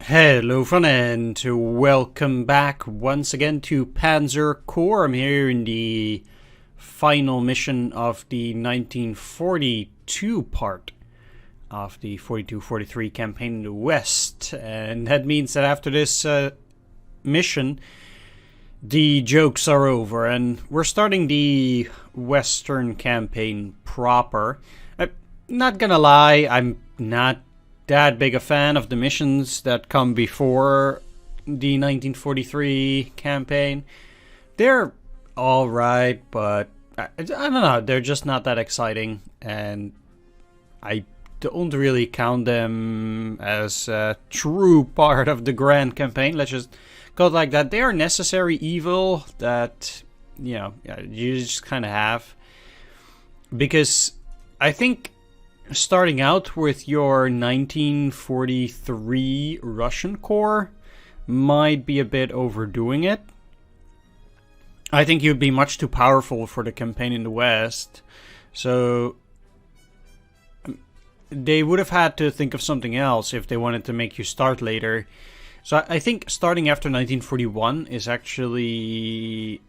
Hello fun and welcome back once again to Panzer Corps. I'm here in the final mission of the 1942 part of the 42-43 campaign in the West. And that means that after this mission, the jokes are over and we're starting the Western campaign proper. I'm not gonna lie, I'm not that big a fan of the missions that come before the 1943 campaign. They're alright, but I don't know, they're just not that exciting, and I don't really count them as a true part of the grand campaign. Let's just go like that. They are necessary evil that, you just kind of have. Because I think starting out with your 1943 Russian Corps might be a bit overdoing it. I think you'd be much too powerful for the campaign in the West. So they would have had to think of something else if they wanted to make you start later. So I think starting after 1941 is actually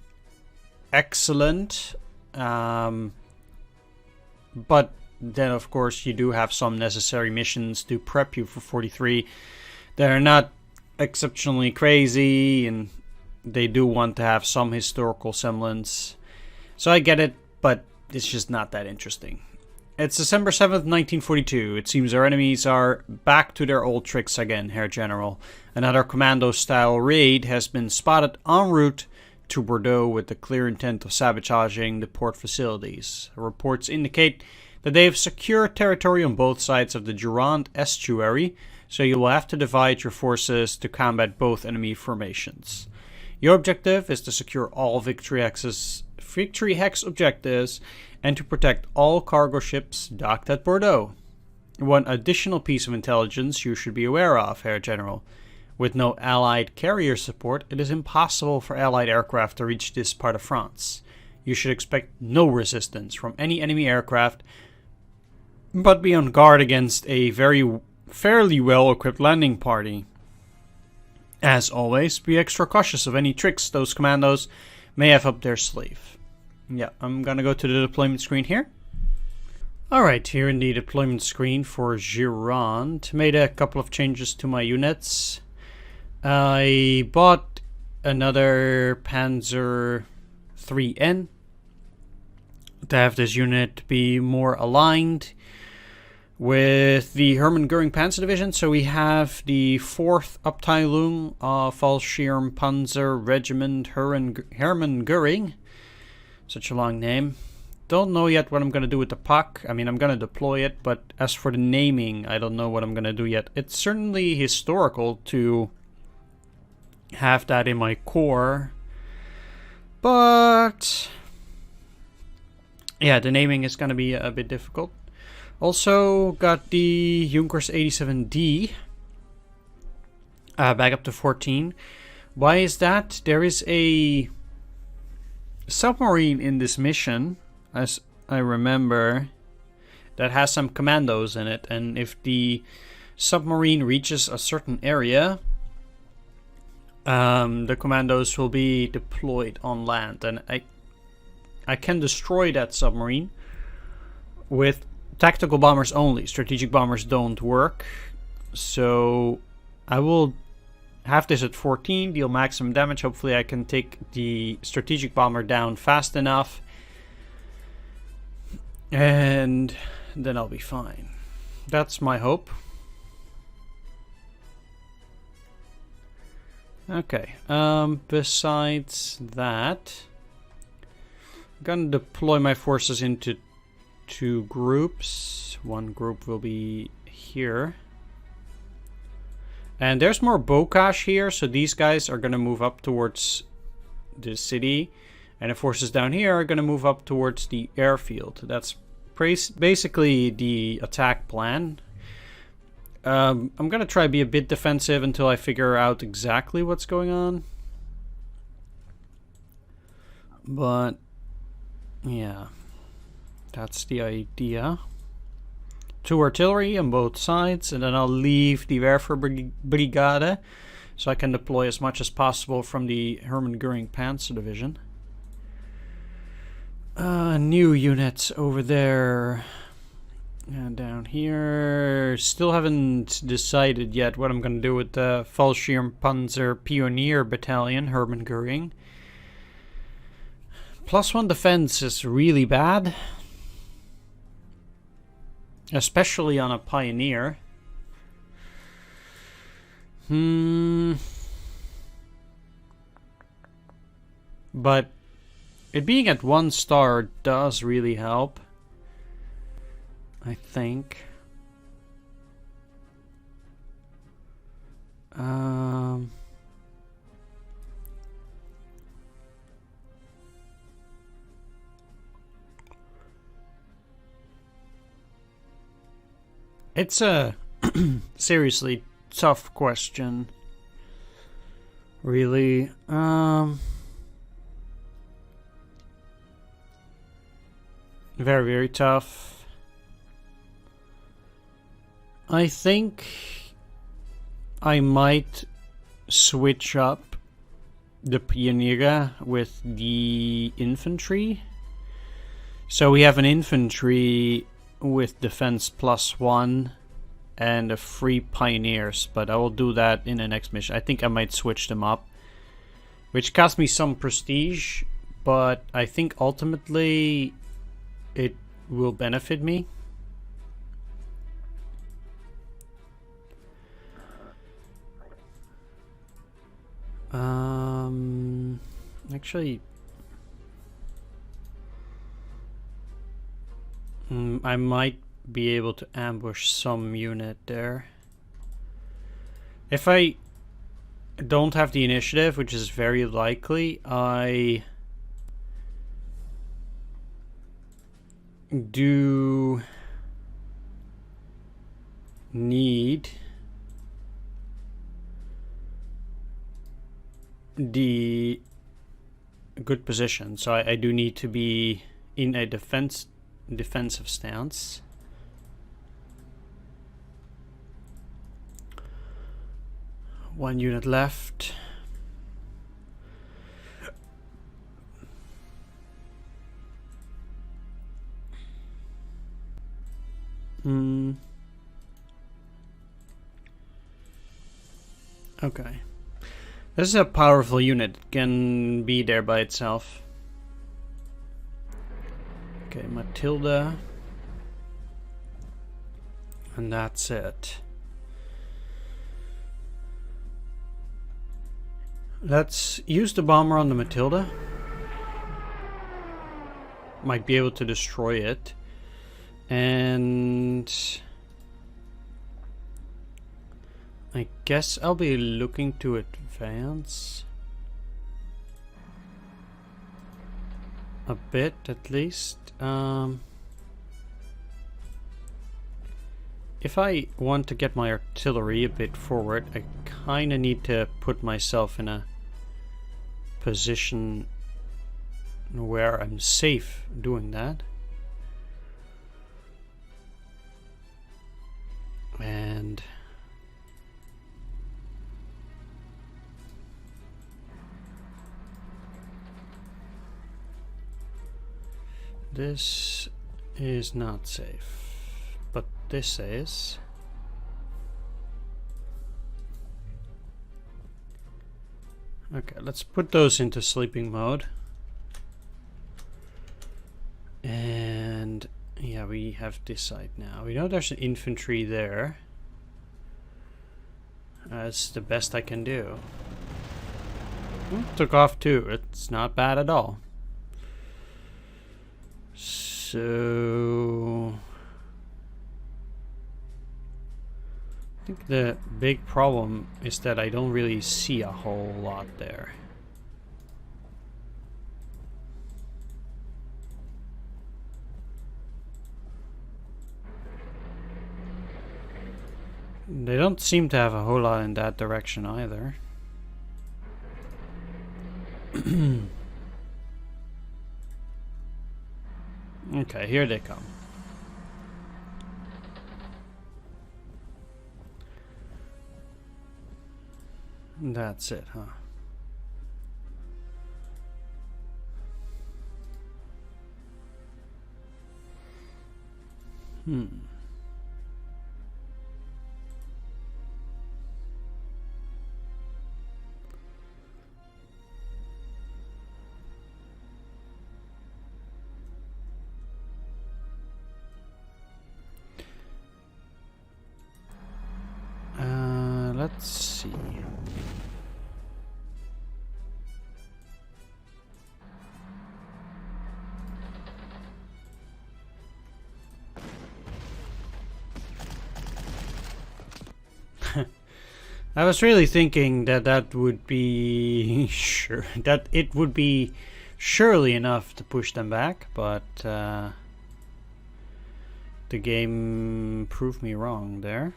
excellent. But then, of course, you do have some necessary missions to prep you for 43. They're not exceptionally crazy, and they do want to have some historical semblance. So I get it, but it's just not that interesting. It's December 7th, 1942. It seems our enemies are back to their old tricks again, Herr General. Another commando-style raid has been spotted en route to Bordeaux with the clear intent of sabotaging the port facilities. Reports indicate that they have secure territory on both sides of the Gironde estuary, so you will have to divide your forces to combat both enemy formations. Your objective is to secure all Victory Hex objectives and to protect all cargo ships docked at Bordeaux. One additional piece of intelligence you should be aware of, Herr General. With no Allied carrier support, it is impossible for Allied aircraft to reach this part of France. You should expect no resistance from any enemy aircraft, but be on guard against a fairly well-equipped landing party. As always, be extra cautious of any tricks those commandos may have up their sleeve. Yeah, I'm gonna go to the deployment screen here. Alright, here in the deployment screen for Gironde, made a couple of changes to my units. I bought another Panzer 3N to have this unit be more aligned with the Hermann Göring Panzer Division. So we have the 4th Abteilung of Fallschirm Panzer Regiment Hermann Göring. Such a long name. Don't know yet what I'm going to do with the puck. I mean, I'm going to deploy it, but as for the naming, I don't know what I'm going to do yet. It's certainly historical to have that in my core, but yeah, the naming is going to be a bit difficult. Also got the Junkers 87D back up to 14. Why is that? There is a submarine in this mission, as I remember, that has some commandos in it, and if the submarine reaches a certain area, the commandos will be deployed on land, and I can destroy that submarine with tactical bombers only. Strategic bombers don't work, so I will have this at 14, deal maximum damage. Hopefully I can take the strategic bomber down fast enough, and then I'll be fine. That's my hope. Okay, besides that, I'm gonna deploy my forces into 2 groups. One group will be here. And there's more Bokash here, so these guys are gonna move up towards the city. And the forces down here are gonna move up towards the airfield. That's basically the attack plan. I'm gonna try to be a bit defensive until I figure out exactly what's going on. But yeah, that's the idea. 2 artillery on both sides, and then I'll leave the Werfer-Brigade so I can deploy as much as possible from the Hermann Göring Panzer Division. New units over there. And down here, still haven't decided yet what I'm going to do with the Fallschirm Panzer Pioneer Battalion, Hermann Göring. +1 defense is really bad. Especially on a Pioneer. But it being at 1 star does really help, I think. It's a seriously tough question. Really. Very, very tough. I think I might switch up the Pioneer with the infantry. So we have an infantry with defense +1 and a 3 Pioneers, but I will do that in the next mission. I think I might switch them up, which cost me some prestige, but I think ultimately it will benefit me. Actually, I might be able to ambush some unit there. If I don't have the initiative, which is very likely, I do need the good position, so I do need to be in a defensive stance. One unit left. Okay. This is a powerful unit. It can be there by itself. Okay, Matilda. And that's it. Let's use the bomber on the Matilda. Might be able to destroy it. And I guess I'll be looking to advance a bit at least. If I want to get my artillery a bit forward, I kind of need to put myself in a position where I'm safe doing that. And this is not safe, but this is. Okay, let's put those into sleeping mode. And yeah, we have this side now. We know there's an infantry there. That's the best I can do. Took off too. It's not bad at all. So I think the big problem is that I don't really see a whole lot there. They don't seem to have a whole lot in that direction either. Okay, here they come. That's it, huh? Let's see. I was really thinking that would be that it would be surely enough to push them back, but the game proved me wrong there.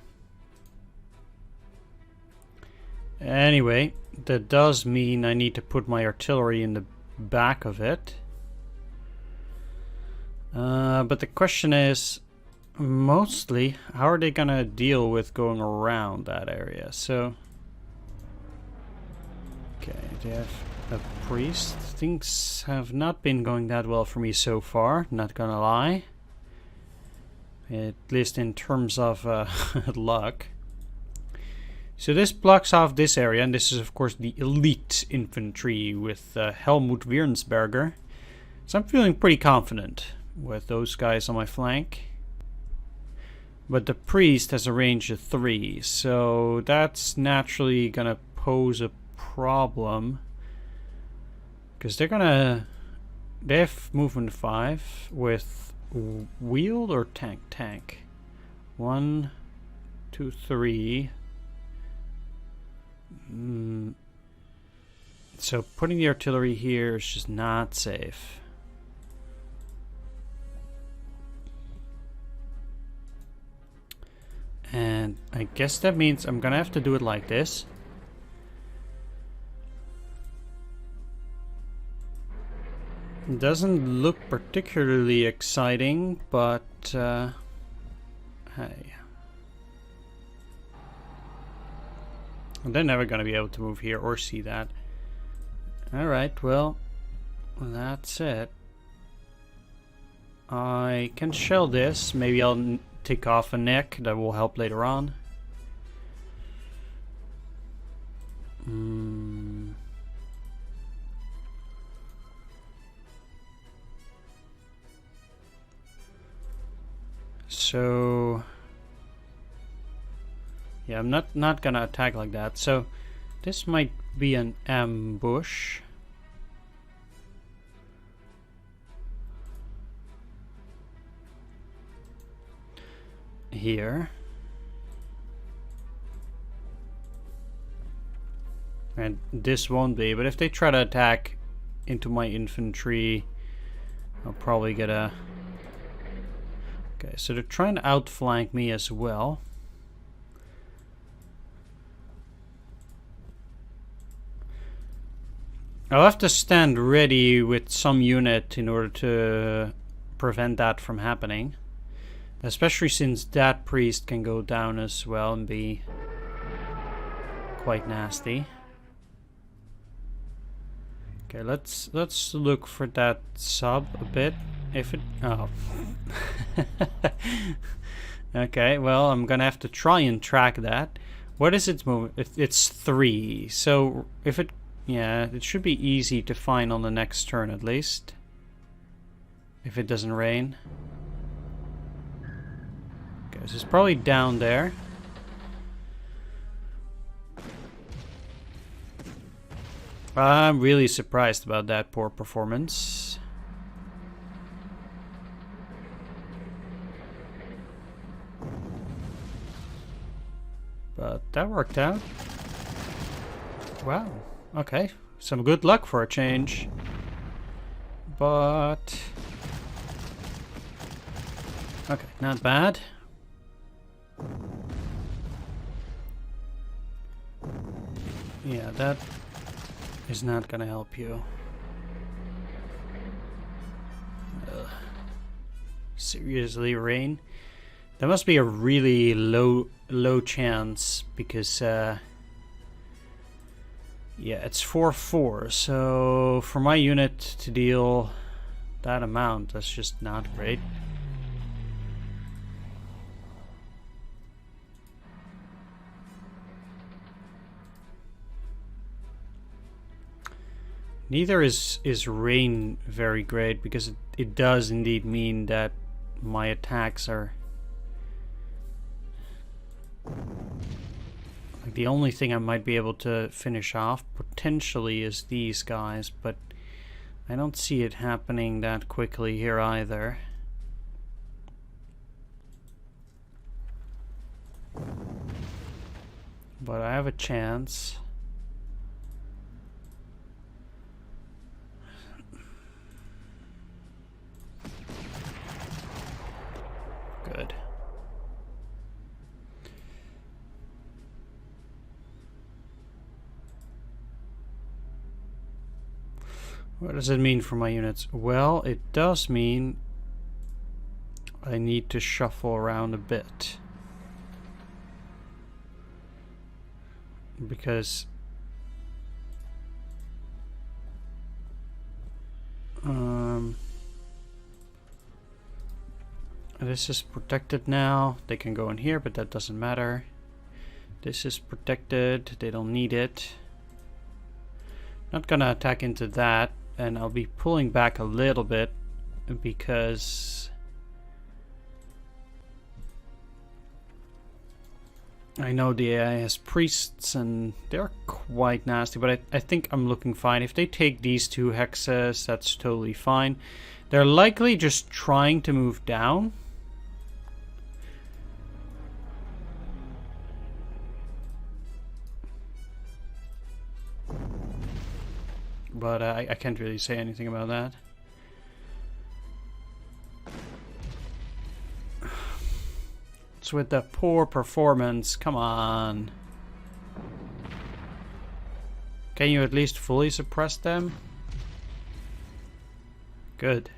Anyway, that does mean I need to put my artillery in the back of it. But the question is, mostly, how are they gonna deal with going around that area? So, okay, they have a priest. Things have not been going that well for me so far, not gonna lie. At least in terms of luck. So this blocks off this area, and this is of course the elite infantry with Helmut Wiernsberger. So I'm feeling pretty confident with those guys on my flank. But the priest has a range of 3, so that's naturally gonna pose a problem. Because they have movement 5 with wheeled or tank? 1, 2, 3. So putting the artillery here is just not safe. And I guess that means I'm gonna have to do it like this. It doesn't look particularly exciting, but hey. They're never gonna be able to move here or see that. Alright, well, that's it. I can shell this. Maybe I'll take off a neck. That will help later on. So yeah, I'm not gonna attack like that. So this might be an ambush. Here. And this won't be, but if they try to attack into my infantry, I'll probably get a... Okay, so they're trying to outflank me as well. I'll have to stand ready with some unit in order to prevent that from happening. Especially since that priest can go down as well and be quite nasty. Okay, let's look for that sub a bit. If it... Oh. Okay, well, I'm gonna have to try and track that. What is its movement? It's 3. So if it... Yeah, it should be easy to find on the next turn at least. If it doesn't rain. Okay, so it's probably down there. I'm really surprised about that poor performance. But that worked out. Wow. Okay. Some good luck for a change. But... Okay, not bad. Yeah, that is not gonna help you. Seriously, rain? That must be a really low chance because Yeah, it's 4-4, so for my unit to deal that amount, that's just not great. Neither is rain very great, because it does indeed mean that my attacks are... Like, the only thing I might be able to finish off potentially is these guys, but I don't see it happening that quickly here either. But I have a chance. Good. What does it mean for my units? Well, it does mean I need to shuffle around a bit. Because this is protected now. They can go in here, but that doesn't matter. This is protected. They don't need it. Not gonna attack into that, and I'll be pulling back a little bit because I know the AI has priests and they're quite nasty, but I think I'm looking fine. If they take these 2 hexes, that's totally fine. They're likely just trying to move down. But I can't really say anything about that. It's with the poor performance. Come on. Can you at least fully suppress them? Good.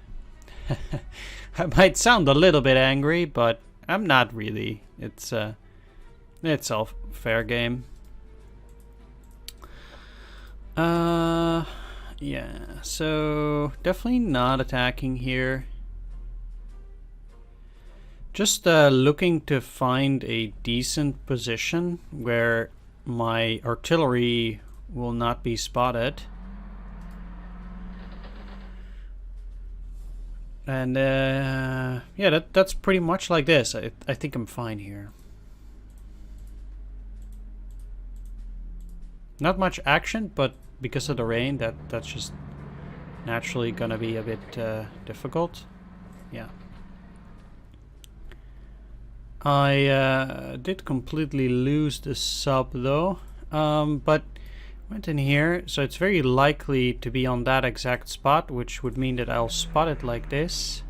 I might sound a little bit angry, but I'm not really. It's all fair game. Yeah, so definitely not attacking here. Just looking to find a decent position where my artillery will not be spotted. And yeah, that's pretty much like this. I think I'm fine here. Not much action, but because of the rain, that's just naturally gonna be a bit difficult. Yeah. I did completely lose the sub though, but went in here, so it's very likely to be on that exact spot, which would mean that I'll spot it like this.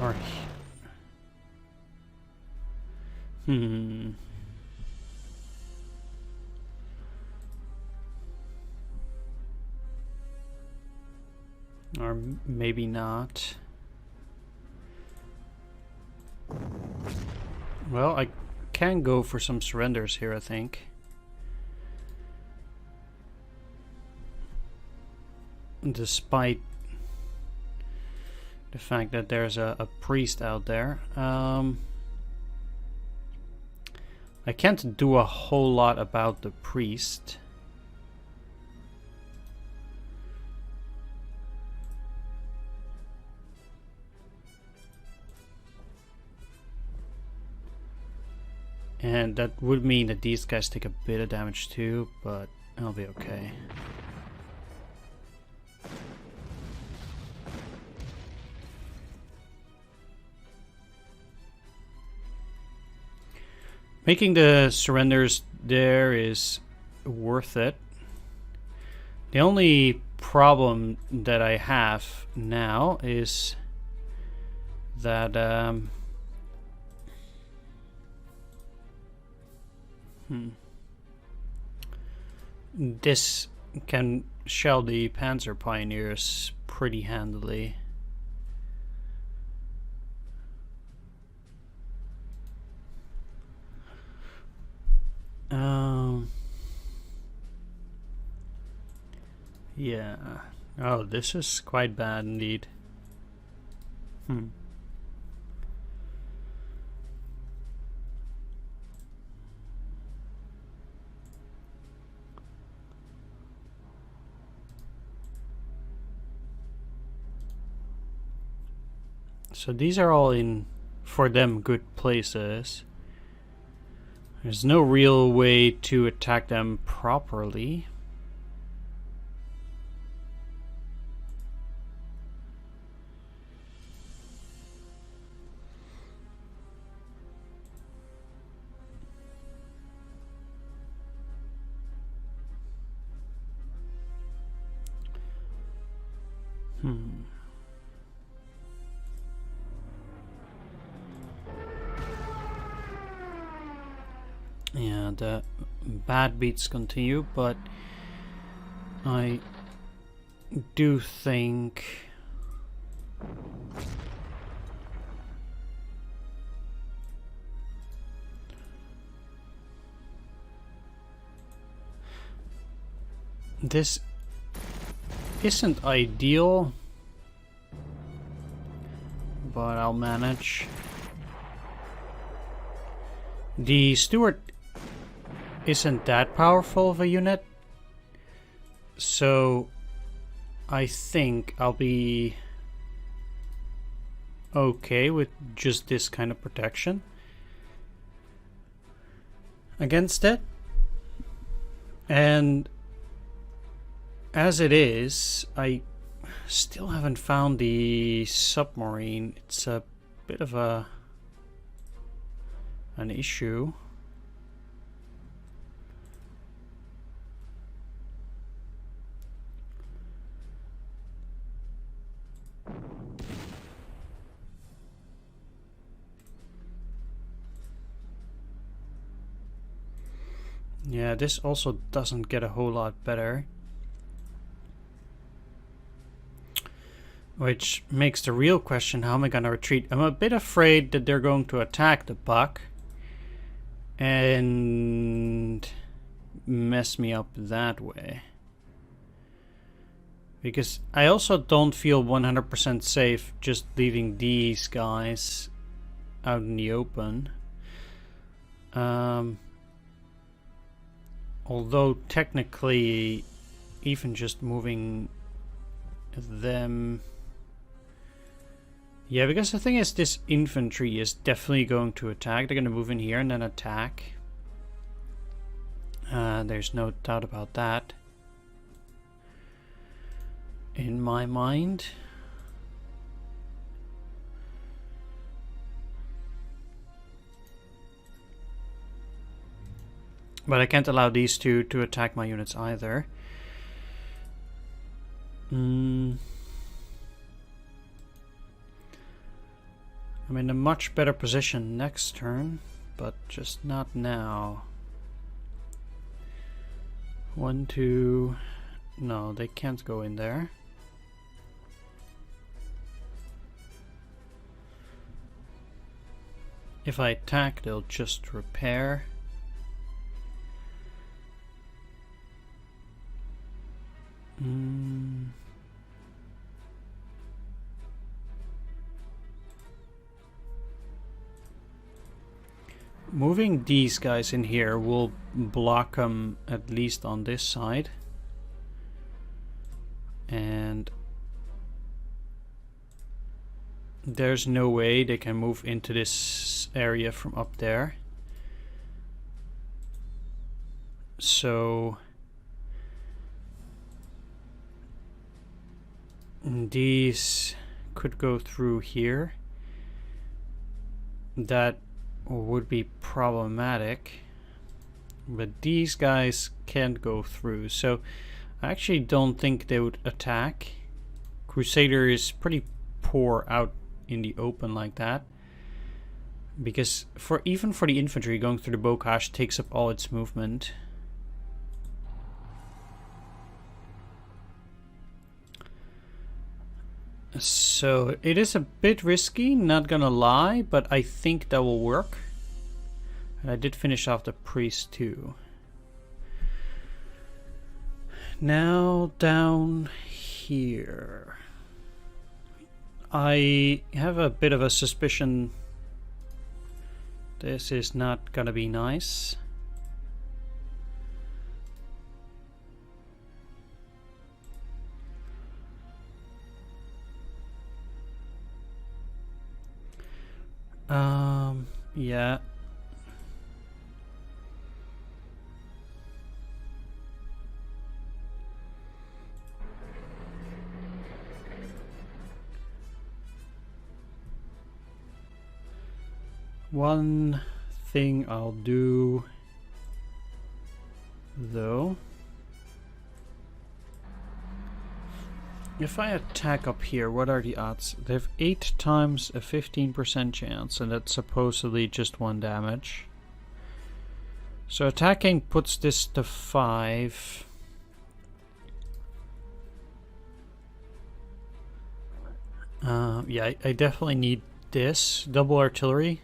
Or... Or maybe not. Well, I can go for some surrenders here, I think. Despite the fact that there's a priest out there. I can't do a whole lot about the priest. And that would mean that these guys take a bit of damage too, but I'll be okay. Making the surrenders there is worth it. The only problem that I have now is that this can shell the Panzer pioneers pretty handily. Yeah. Oh, this is quite bad indeed. So these are all in, for them, good places. There's no real way to attack them properly. Yeah, the bad beats continue, but I do think this isn't ideal, but I'll manage. The Steward isn't that powerful of a unit, so I think I'll be okay with just this kind of protection against it. And as it is, I still haven't found the submarine. It's a bit of an issue. Yeah, this also doesn't get a whole lot better. Which makes the real question, how am I going to retreat? I'm a bit afraid that they're going to attack the buck and mess me up that way. Because I also don't feel 100% safe just leaving these guys out in the open. Although technically, even just moving them... Yeah, because the thing is, this infantry is definitely going to attack. They're going to move in here and then attack. There's no doubt about that. In my mind. But I can't allow these two to attack my units either. I'm in a much better position next turn, but just not now. 1, 2... No, they can't go in there. If I attack, they'll just repair. Moving these guys in here will block them at least on this side. And there's no way they can move into this area from up there. So these could go through here. That would be problematic. But these guys can't go through. So I actually don't think they would attack. Crusader is pretty poor out in the open like that. Because even for the infantry, going through the bocage takes up all its movement. So it is a bit risky, not gonna lie, but I think that will work. And I did finish off the priest too. now down here. I have a bit of a suspicion this is not gonna be nice. Yeah. One thing I'll do, though, if I attack up here, what are the odds? They have 8 times a 15% chance, and that's supposedly just 1 damage. So attacking puts this to 5. Yeah, I definitely need this. Double artillery.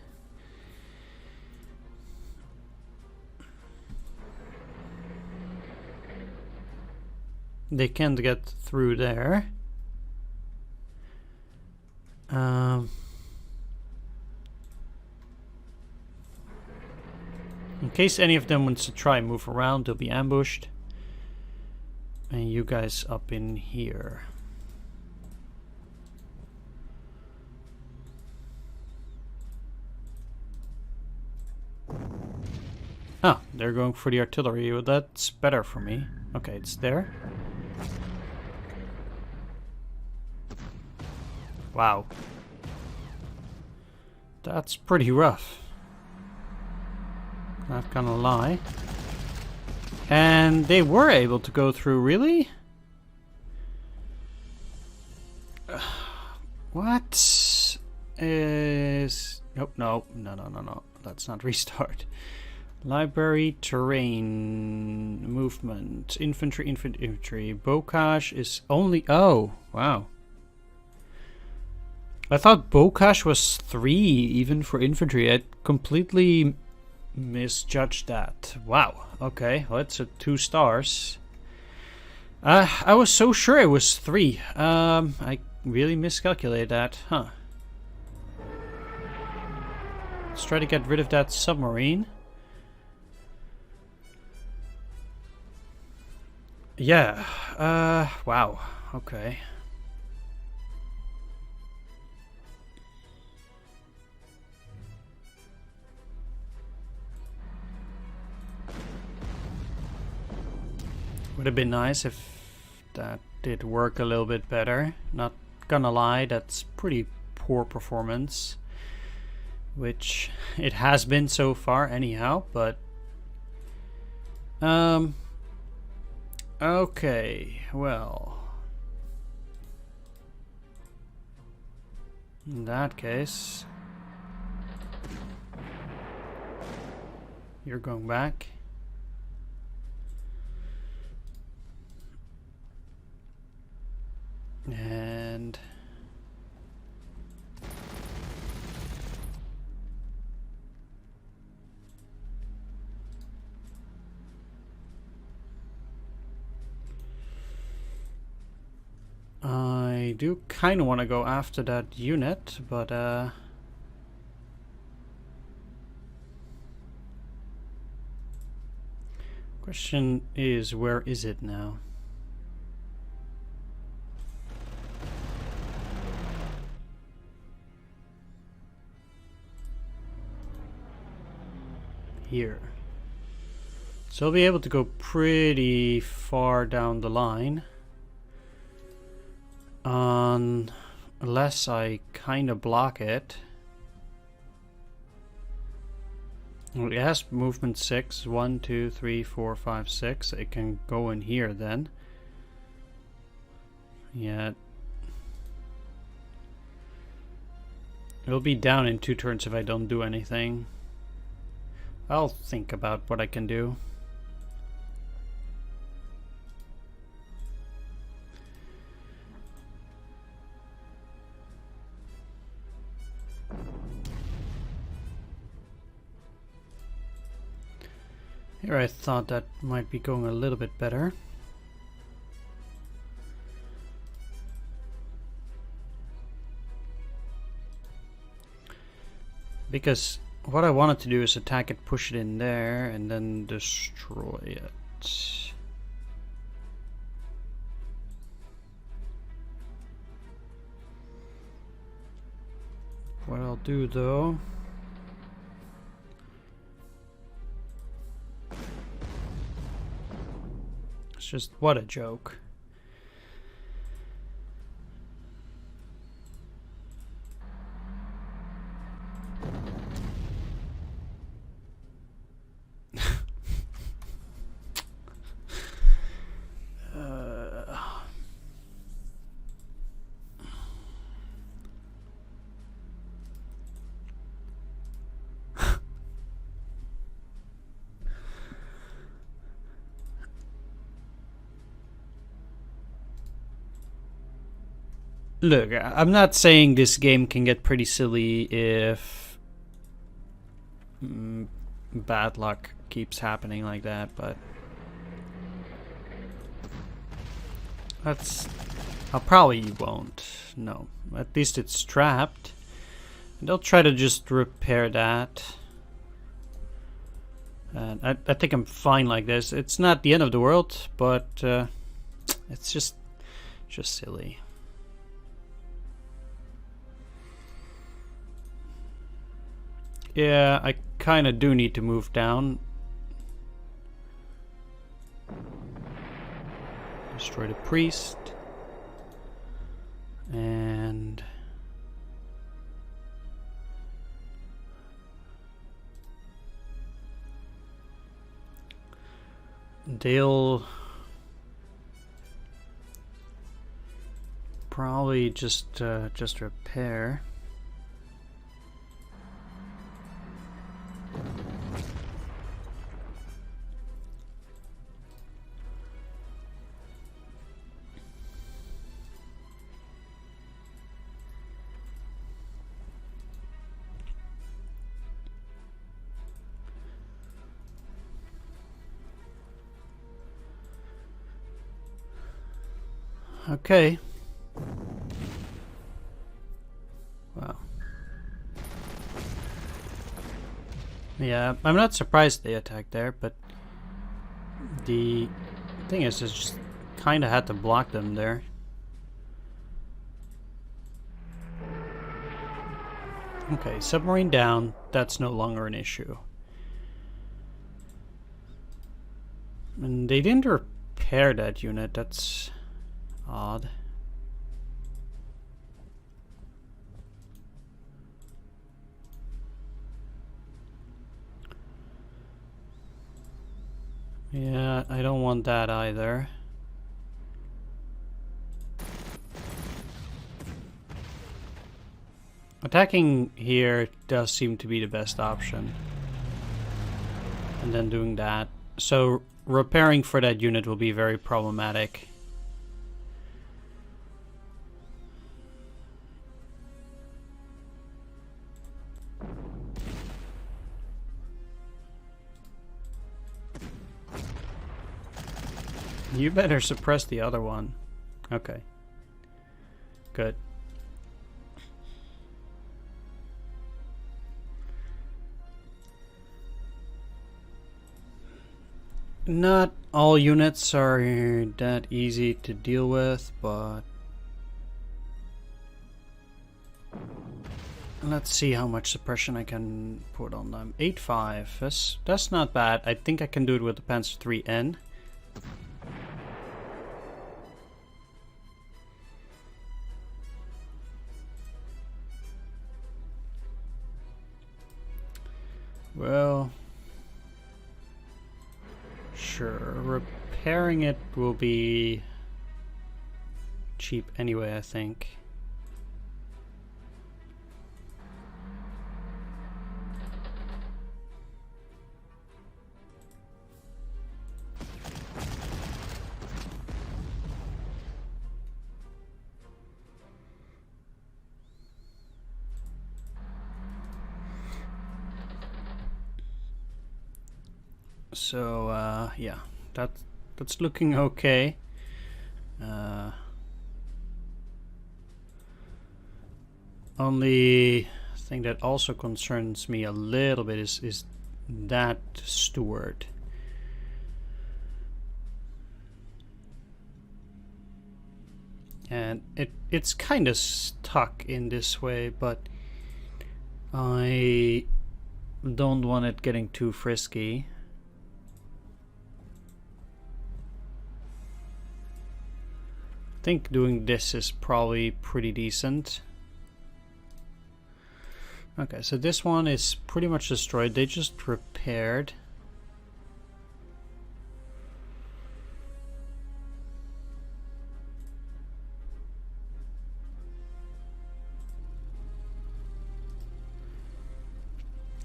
They can't get through there. In case any of them wants to try and move around, they'll be ambushed. And you guys up in here. Oh, they're going for the artillery. Well, that's better for me. Okay, it's there. Wow. That's pretty rough. Not gonna lie. And they were able to go through, really? What is... Oh, no. Let's not restart. Library, terrain, movement, infantry. Bocage is only... Oh, wow. I thought Bocage was 3 even for infantry. I completely misjudged that. Wow. Okay, well, it's a 2 stars. I was so sure it was 3. I really miscalculated that, huh? Let's try to get rid of that submarine. Yeah. Wow. Okay. Would have been nice if that did work a little bit better. Not gonna lie, that's pretty poor performance. Which it has been so far anyhow, but... Okay, well... In that case... You're going back. And I do kind of want to go after that unit, but question is, where is it now? Here. So I'll be able to go pretty far down the line. Unless I kind of block it. Well, it has movement 6. 1, 2, 3, 4, 5, 6. It can go in here then. Yeah. It'll be down in 2 turns if I don't do anything. I'll think about what I can do. Here I thought that might be going a little bit better. because what I wanted to do is attack it, push it in there, and then destroy it. What I'll do though, it's just, what a joke. Look, I'm not saying this game can get pretty silly if bad luck keeps happening like that, but I probably won't. No, at least it's trapped. They'll try to just repair that. And I think I'm fine like this. It's not the end of the world, but it's just silly. Yeah, I kind of do need to move down. Destroy the priest. And they'll probably just repair. Okay. Wow. Yeah, I'm not surprised they attacked there, but the thing is, I just kind of had to block them there. Okay, submarine down. That's no longer an issue. And they didn't repair that unit. That's odd. Yeah, I don't want that either. Attacking here does seem to be the best option. And then doing that. So repairing for that unit will be very problematic. You better suppress the other one. Okay. Good. Not all units are that easy to deal with, but let's see how much suppression I can put on them. 8.5. That's not bad. I think I can do it with the Panzer 3N. Well, sure. Repairing it will be cheap anyway, I think. So yeah, that's looking okay. Only thing that also concerns me a little bit is that steward. And it's kind of stuck in this way, but I don't want it getting too frisky. I think doing this is probably pretty decent. Okay, so this one is pretty much destroyed. They just repaired.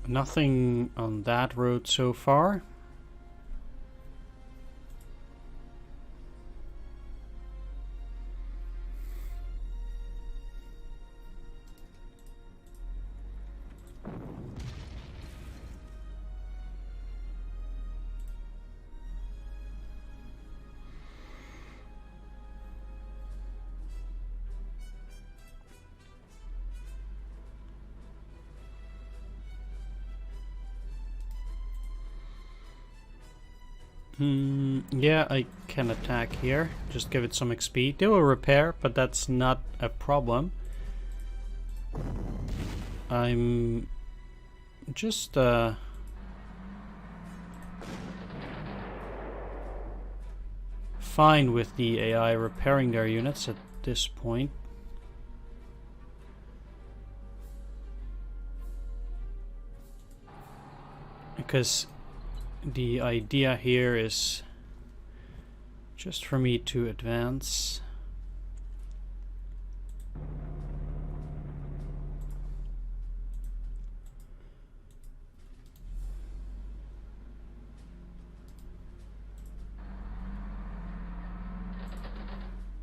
Nothing on that road so far. Yeah, I can attack here. Just give it some XP. They will repair, but that's not a problem. I'm just fine with the AI repairing their units at this point. Because the idea here is just for me to advance.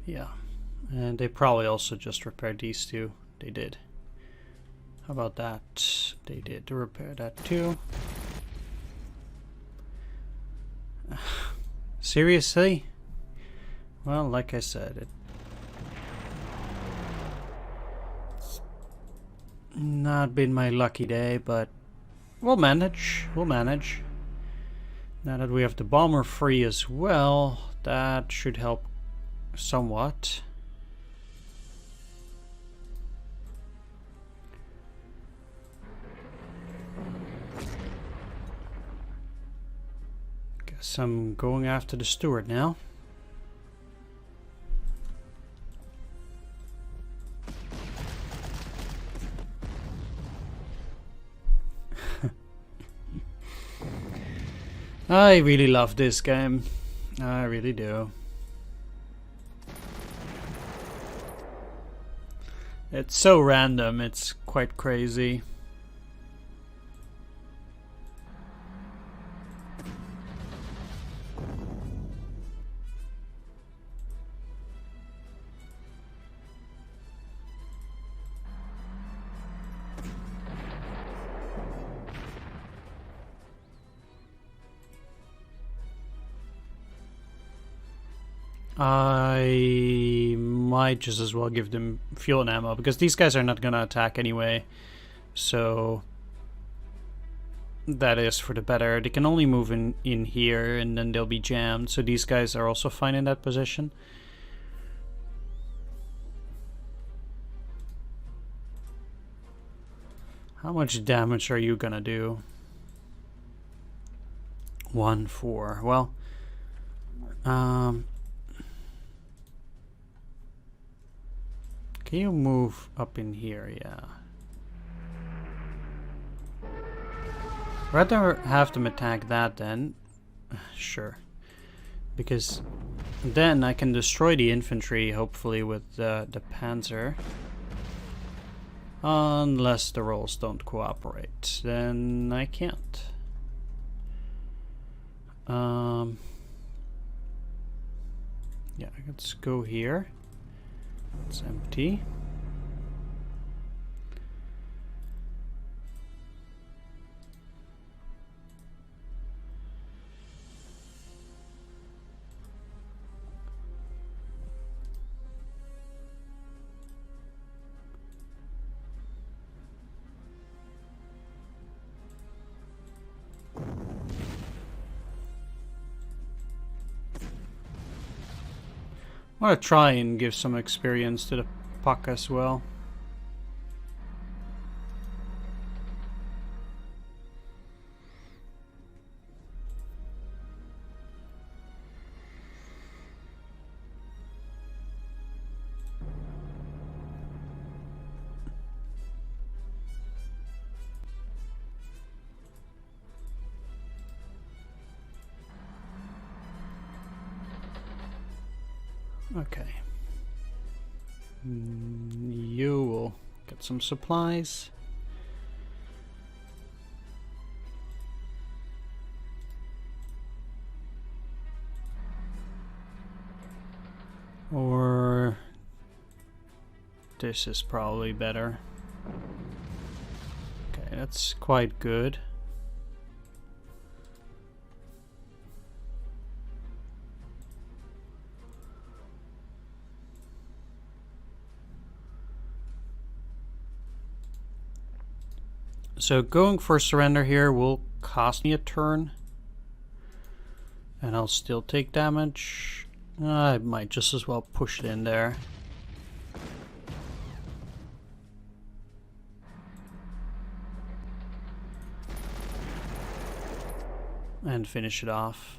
Yeah, and they probably also just repaired these two. They did. How about that? They did repair that too. Seriously? Well, like I said, it's not been my lucky day, but we'll manage. We'll manage. Now that we have the bomber free as well, that should help somewhat. Guess I'm going after the steward now. I really love this game. I really do. It's so random, it's quite crazy. I might just as well give them fuel and ammo, because these guys are not gonna attack anyway, so that is for the better. They can only move in here and then they'll be jammed, so these guys are also fine in that position. How much damage are you gonna do? 1-4. Well, can you move up in here? Yeah. Rather have them attack that then. Sure. Because then I can destroy the infantry, hopefully, with the Panzer. Unless the rolls don't cooperate. Then I can't. Yeah, let's go here. It's empty. I want to try and give some experience to the puck as well. Okay. You will get some supplies. Or this is probably better. Okay, that's quite good. So going for surrender here will cost me a turn. And I'll still take damage. I might just as well push it in there. And finish it off.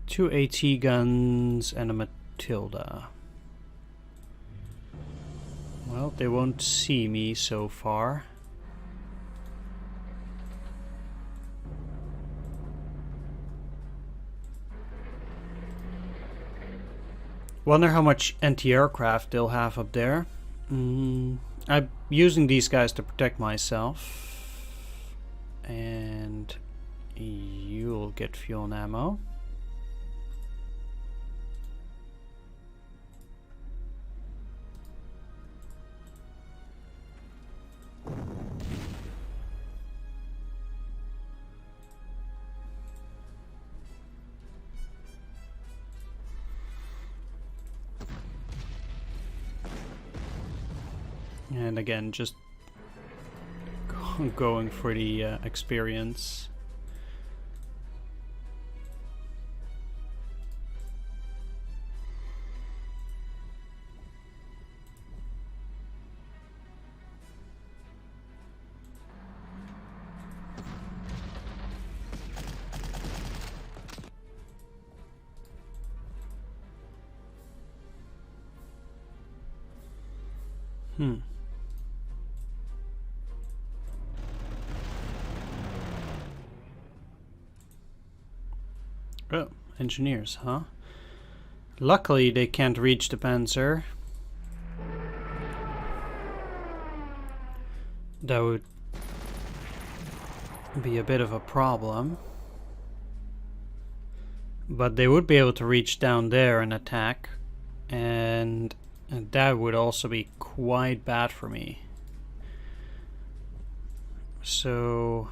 Two AT guns and a Matilda. Well, they won't see me so far. Wonder how much anti-aircraft they'll have up there. I'm using these guys to protect myself. And you'll get fuel and ammo. And again, just going for the experience. Oh, engineers, huh? Luckily they can't reach the Panzer. That would be a bit of a problem. But they would be able to reach down there and attack. And that would also be quite bad for me. So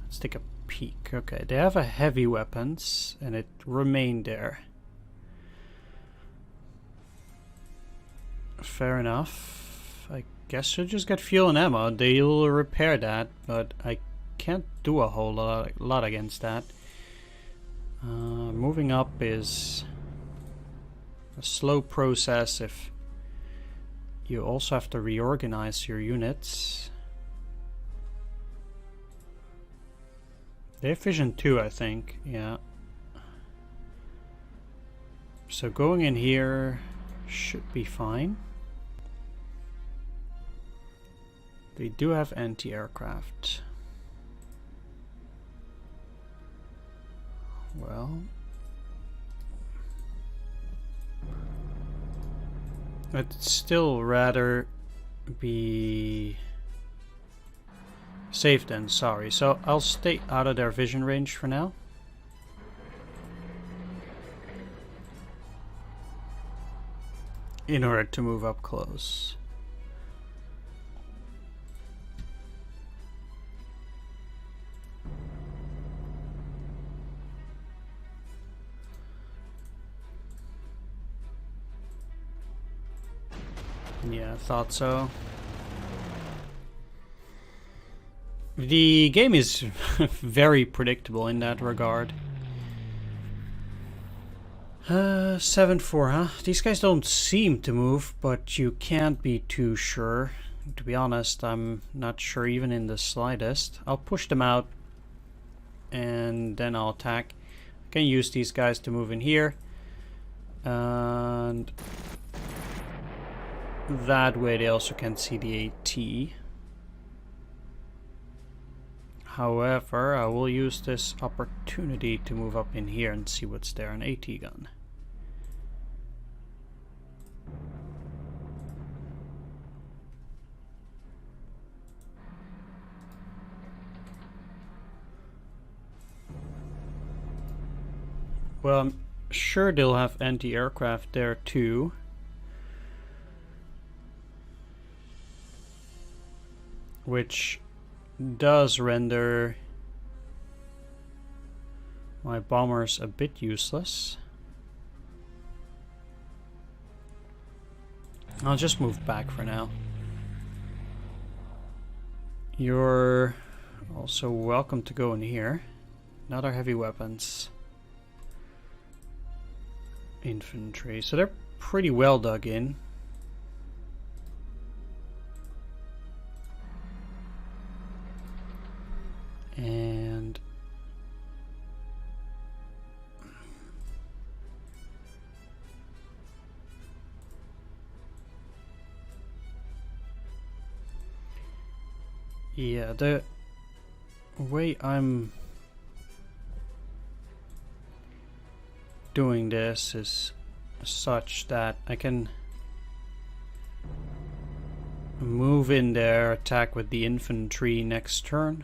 let's take a peek. Okay, they have a heavy weapons and it remained there. Fair enough. I guess you'll just get fuel and ammo. They'll repair that, but I can't do a whole lot against that. Moving up is a slow process if you also have to reorganize your units. They have vision 2, I think. Yeah. So going in here should be fine. They do have anti-aircraft. Well, I'd still rather be safe than sorry, so I'll stay out of their vision range for now. In order to move up close. Yeah, I thought so. The game is very predictable in that regard. 7-4, huh? These guys don't seem to move, but you can't be too sure. To be honest, I'm not sure even in the slightest. I'll push them out and then I'll attack. I can use these guys to move in here. And that way they also can see the AT. However, I will use this opportunity to move up in here and see what's there. An AT gun. Well, I'm sure they'll have anti-aircraft there too. Which does render my bombers a bit useless. I'll just move back for now. You're also welcome to go in here. Another heavy weapons. Infantry. So they're pretty well dug in. And yeah, the way I'm doing this is such that I can move in there, attack with the infantry next turn,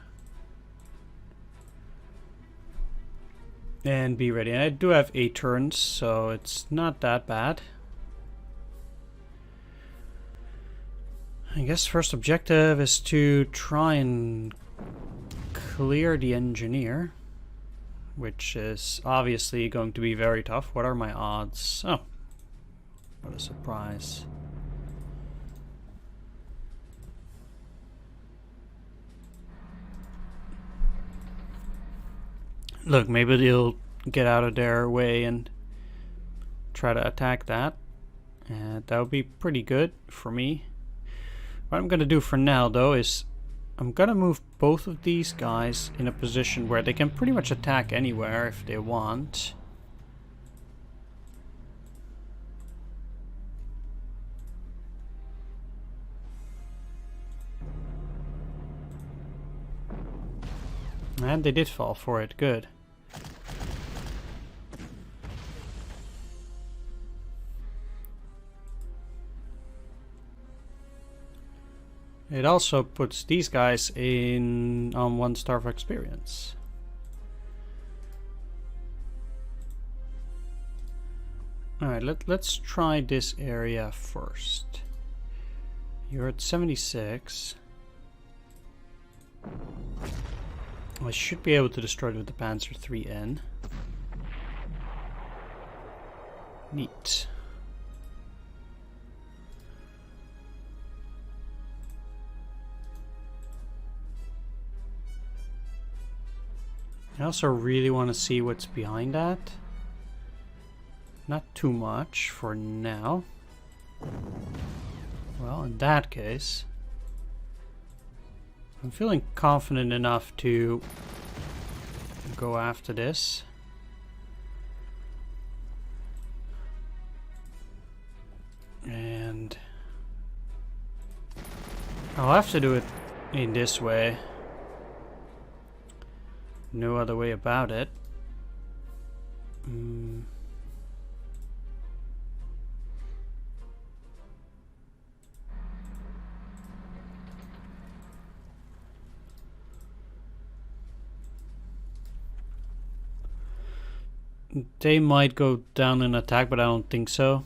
and be ready. And I do have 8 turns, so it's not that bad. I guess first objective is to try and clear the engineer, which is obviously going to be very tough. What are my odds? Oh, what a surprise. Look, maybe they'll get out of their way and try to attack that. And that would be pretty good for me. What I'm going to do for now, though, is I'm going to move both of these guys in a position where they can pretty much attack anywhere if they want. And they did fall for it. Good. It also puts these guys in on 1 star of experience. Alright, let's try this area first. You're at 76. I should be able to destroy it with the Panzer 3N. Neat. I also really want to see what's behind that. Not too much for now. Well, in that case, I'm feeling confident enough to go after this. And I'll have to do it in this way. No other way about it. They might go down and attack, but I don't think so.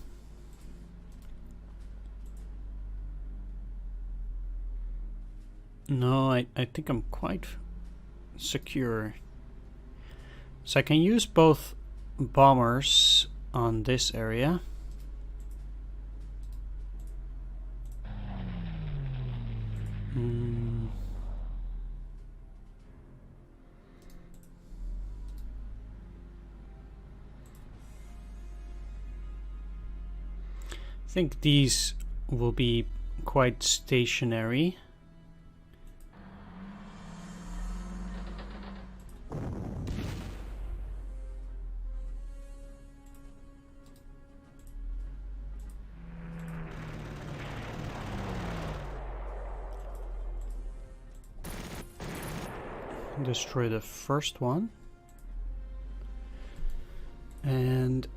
No, I think I'm quite secure. So I can use both bombers on this area. Mm. I think these will be quite stationary. Destroy the first one. And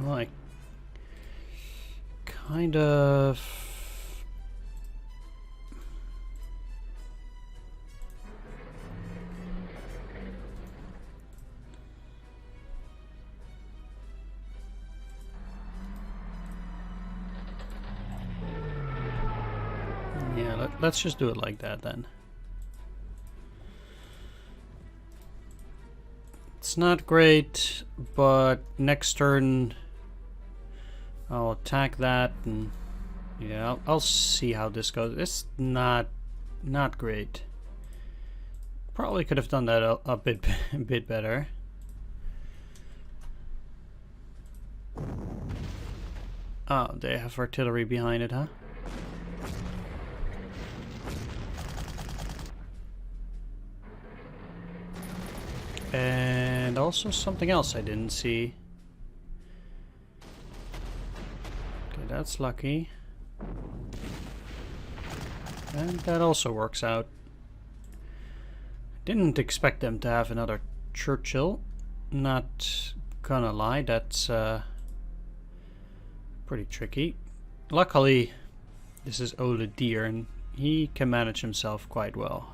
well, I kind of yeah, let's just do it like that then. It's not great, but next turn I'll attack that, and yeah, I'll see how this goes. It's not great. Probably could have done that a bit better. Oh, they have artillery behind it, huh? And also something else I didn't see. Okay, that's lucky. And that also works out. Didn't expect them to have another Churchill. Not gonna lie, that's pretty tricky. Luckily, this is Ole Deer, and he can manage himself quite well.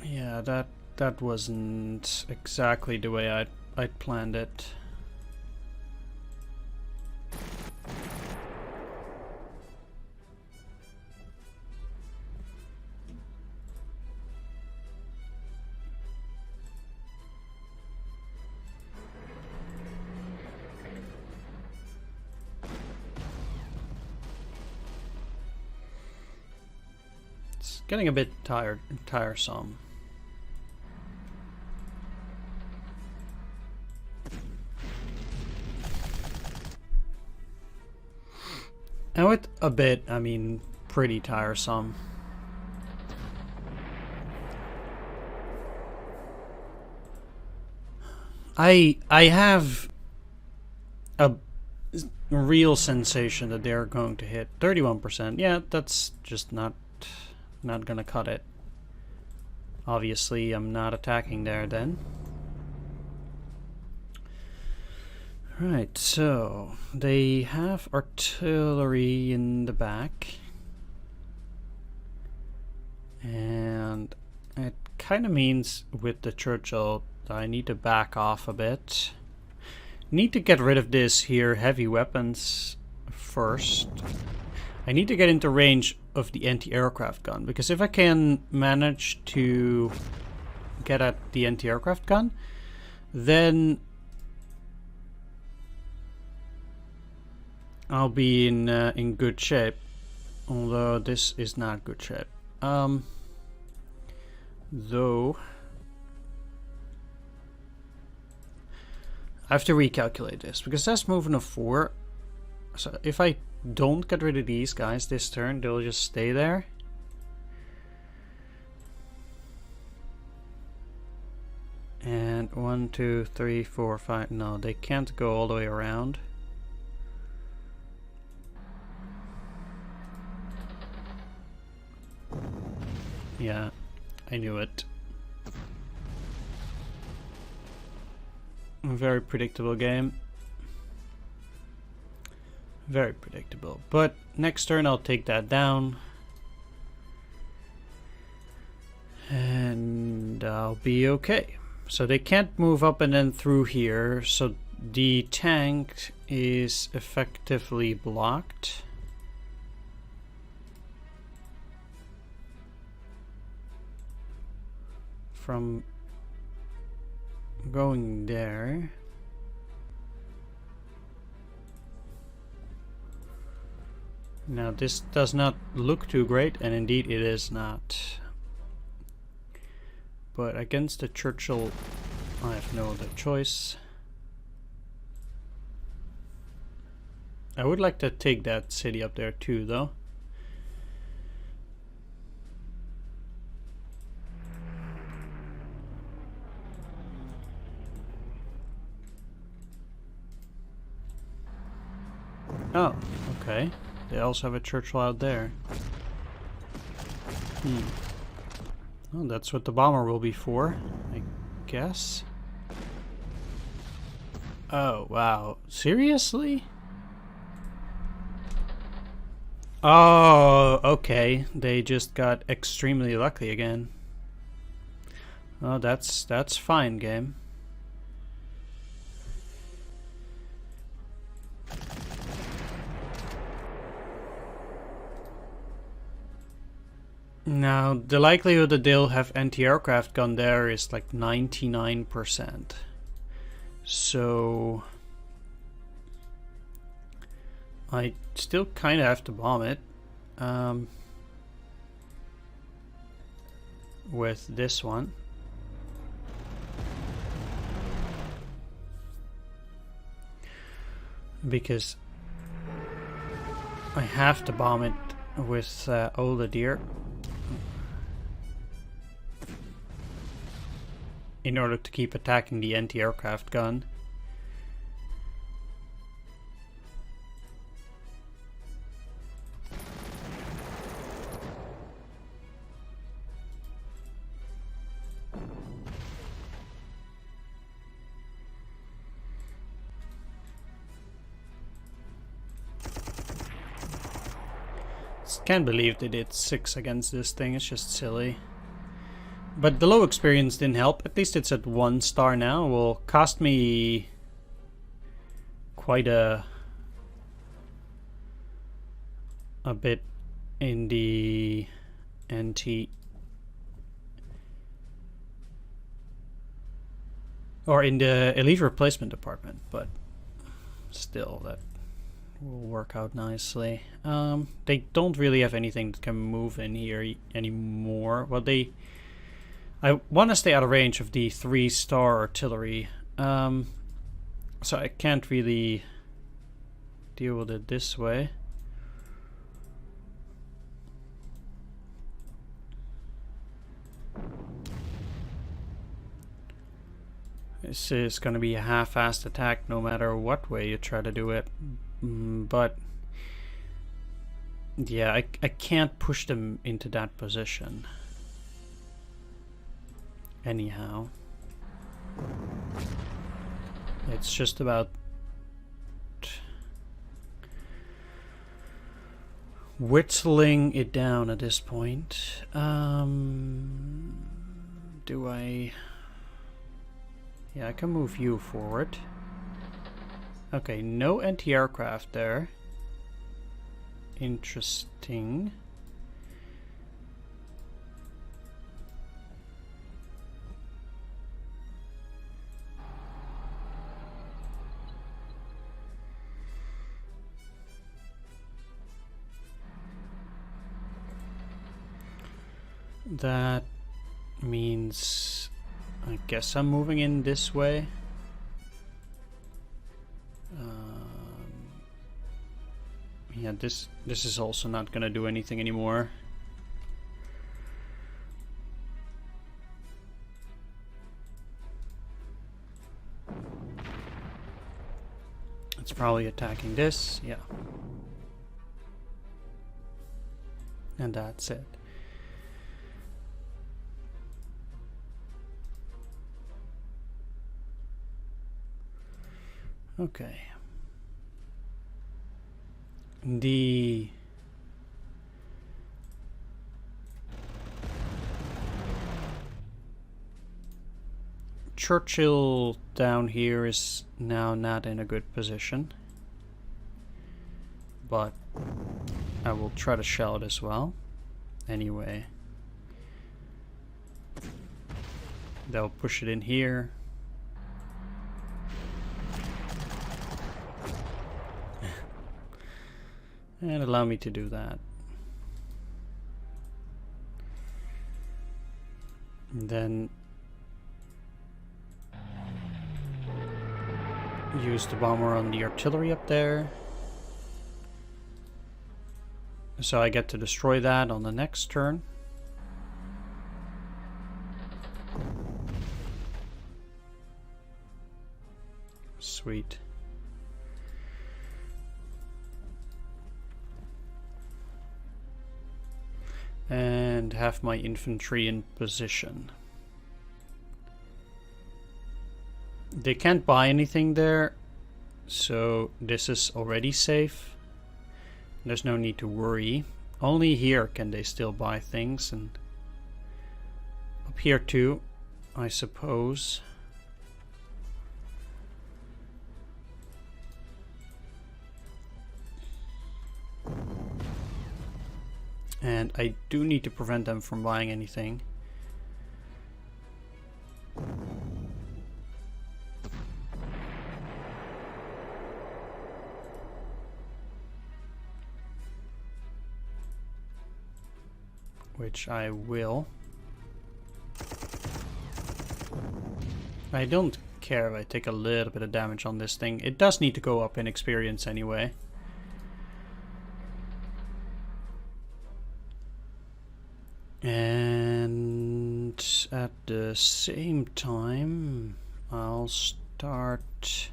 Yeah, that wasn't exactly the way I'd planned it. It's getting a bit tiresome. And with a bit, I mean pretty tiresome. I have a real sensation that they're going to hit 31%. Yeah, that's just not gonna cut it. Obviously, I'm not attacking there then. Right, so they have artillery in the back, and it kind of means with the Churchill that I need to back off a bit. Need to get rid of this here heavy weapons first. I need to get into range of the anti-aircraft gun, because if I can manage to get at the anti-aircraft gun, then I'll be in good shape. Although this is not good shape. Though I have to recalculate this, because that's moving a 4. So if I don't get rid of these guys this turn, they'll just stay there. And 1, 2, 3, 4, 5. No, they can't go all the way around. Yeah, I knew it. A very predictable game. Very predictable. But next turn I'll take that down. And I'll be okay. So they can't move up and then through here. So the tank is effectively blocked. From going there. Now this does not look too great, and indeed it is not. But against the Churchill, I have no other choice. I would like to take that city up there too, though. Oh, okay. They also have a Churchill out there. Oh, that's what the bomber will be for, I guess. Oh, wow. Seriously? Oh, okay. They just got extremely lucky again. Oh, that's fine, game. Now, the likelihood that they'll have anti-aircraft gun there is like 99%. So I still kind of have to bomb it with this one. Because I have to bomb it with all the deer. In order to keep attacking the anti-aircraft gun. Can't believe they did 6 against this thing, it's just silly. But the low experience didn't help. At least it's at 1 star now. It will cost me quite a bit in the anti or in the elite replacement department, but still that will work out nicely. They don't really have anything that can move in here anymore. Well, I want to stay out of range of the 3-star artillery, so I can't really deal with it this way. This is going to be a half-assed attack no matter what way you try to do it, but yeah, I can't push them into that position. Anyhow, it's just about whittling it down at this point. Do I... Yeah, I can move you forward. Okay, no anti-aircraft there. Interesting. That means I guess I'm moving in this way. Yeah, this is also not gonna do anything anymore. It's probably attacking this, yeah. And that's it. Okay. The Churchill down here is now not in a good position, but I will try to shell it as well. Anyway, they'll push it in here. And allow me to do that. And then use the bomber on the artillery up there. So I get to destroy that on the next turn. Sweet. And have my infantry in position. They can't buy anything there, so this is already safe. There's no need to worry. Only here can they still buy things, and up here too, I suppose. And I do need to prevent them from buying anything. Which I will. I don't care if I take a little bit of damage on this thing. It does need to go up in experience anyway. And at the same time, I'll start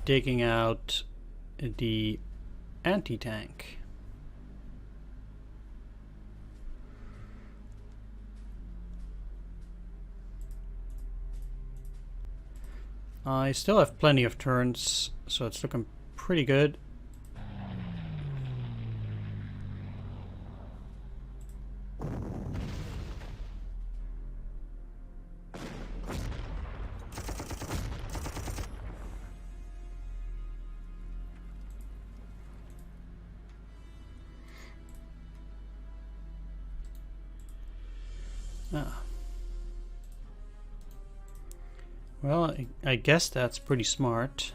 digging out the anti-tank. I still have plenty of turns, so it's looking pretty good. Well, I guess that's pretty smart.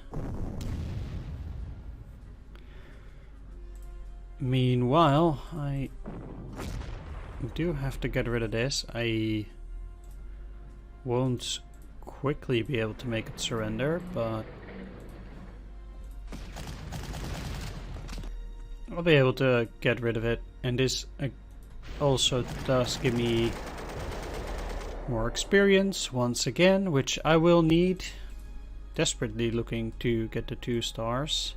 Meanwhile, I do have to get rid of this. I won't quickly be able to make it surrender, but I'll be able to get rid of it. And this also does give me more experience once again, which I will need. Desperately looking to get the 2 stars.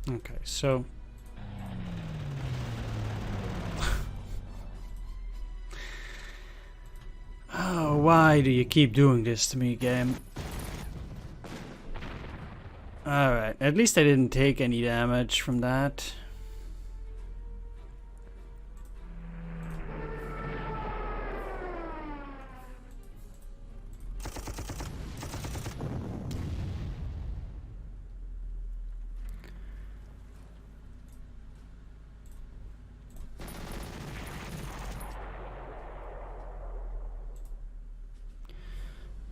Okay, so oh, why do you keep doing this to me, game? Alright, at least I didn't take any damage from that.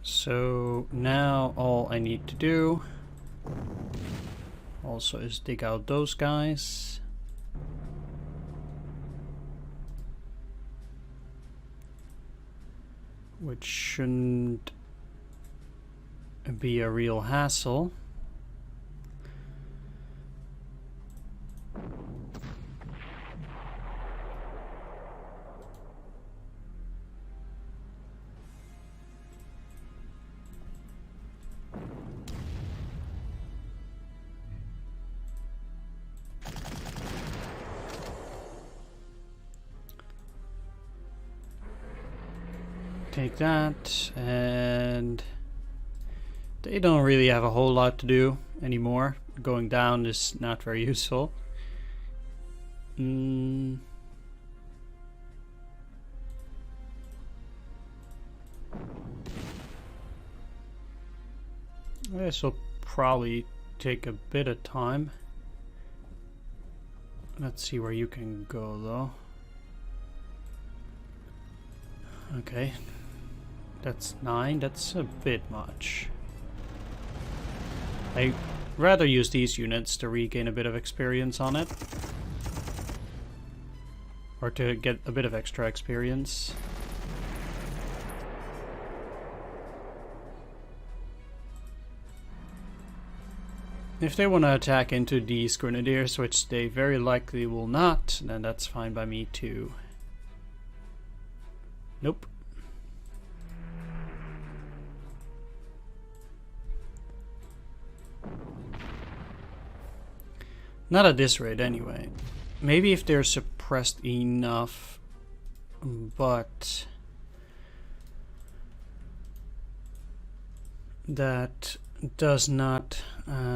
So now all I need to do also is dig out those guys. Which shouldn't be a real hassle. Take that, and they don't really have a whole lot to do anymore. Going down is not very useful. This will probably take a bit of time. Let's see where you can go though. Okay, that's 9. That's a bit much. I'd rather use these units to regain a bit of experience on it. Or to get a bit of extra experience. If they want to attack into these grenadiers, which they very likely will not, then that's fine by me too. Nope. Not at this rate anyway. Maybe if they're suppressed enough, but that does not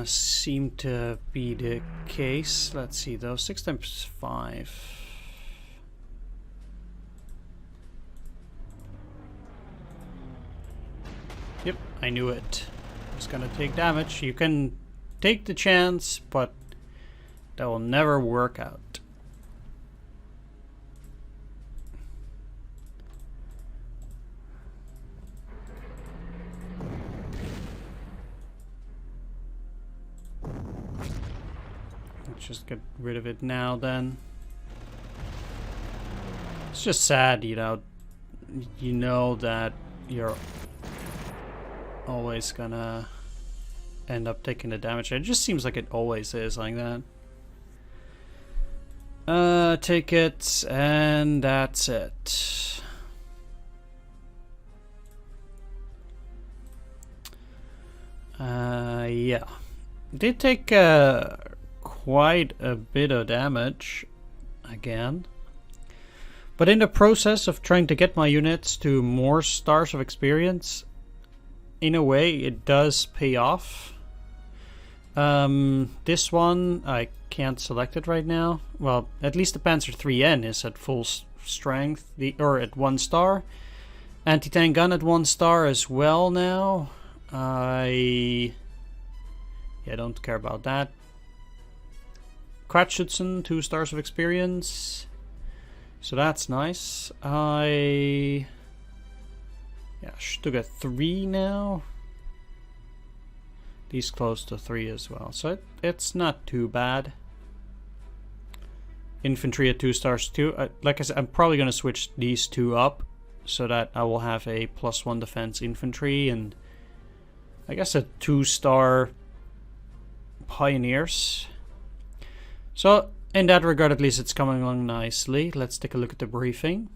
seem to be the case. Let's see though, 6 times 5. Yep, I knew it. It's gonna take damage. You can take the chance, but that will never work out. Let's just get rid of it now then. It's just sad, you know that you're always gonna end up taking the damage. It just seems like it always is like that. Take it, and that's it. Yeah. Did take quite a bit of damage again. But in the process of trying to get my units to more stars of experience, in a way it does pay off. This one I can't select it right now. Well, at least the Panzer 3N is at full strength, or at 1 star. Anti-tank gun at 1 star as well now. Yeah, don't care about that. Quatschützen, 2 stars of experience. So that's nice. Yeah, Stuka 3 now. He's close to 3 as well, so it's not too bad. Infantry at 2 stars too. Like I said, I'm probably going to switch these 2 up so that I will have a +1 defense infantry and I guess a 2-star pioneers. So in that regard, at least it's coming along nicely. Let's take a look at the briefing.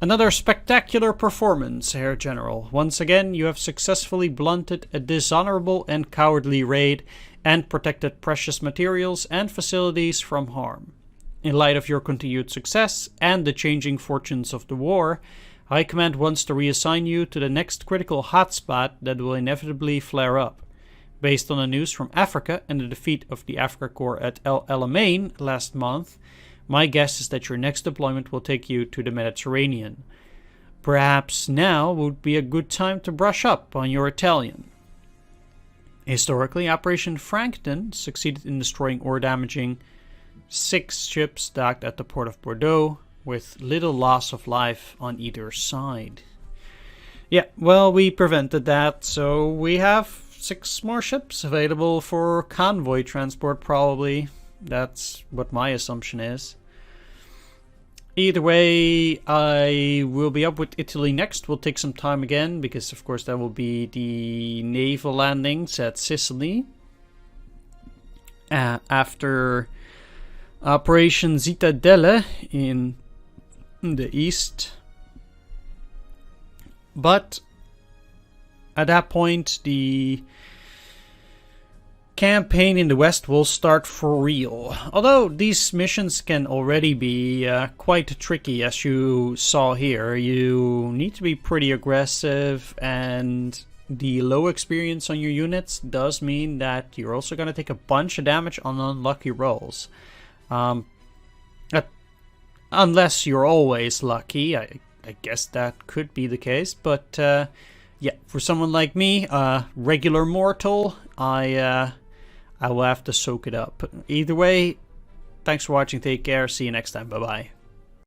Another spectacular performance, Herr General. Once again, you have successfully blunted a dishonorable and cowardly raid and protected precious materials and facilities from harm. In light of your continued success and the changing fortunes of the war, High Command wants to reassign you to the next critical hotspot that will inevitably flare up. Based on the news from Africa and the defeat of the Africa Corps at El Alamein last month, my guess is that your next deployment will take you to the Mediterranean. Perhaps now would be a good time to brush up on your Italian. Historically, Operation Frankton succeeded in destroying or damaging 6 ships docked at the port of Bordeaux, with little loss of life on either side. Yeah, well, we prevented that, so we have 6 more ships available for convoy transport, probably. That's what my assumption is. Either way, I will be up with Italy next. Will take some time again, because of course that will be the naval landings at Sicily. After Operation Zitadelle in the east. But at that point, the campaign in the West will start for real. Although these missions can already be quite tricky, as you saw here. You need to be pretty aggressive, and the low experience on your units does mean that you're also going to take a bunch of damage on unlucky rolls. Unless you're always lucky, I guess that could be the case. But yeah, for someone like me, regular mortal, I will have to soak it up. Either way, thanks for watching, take care, see you next time, bye bye.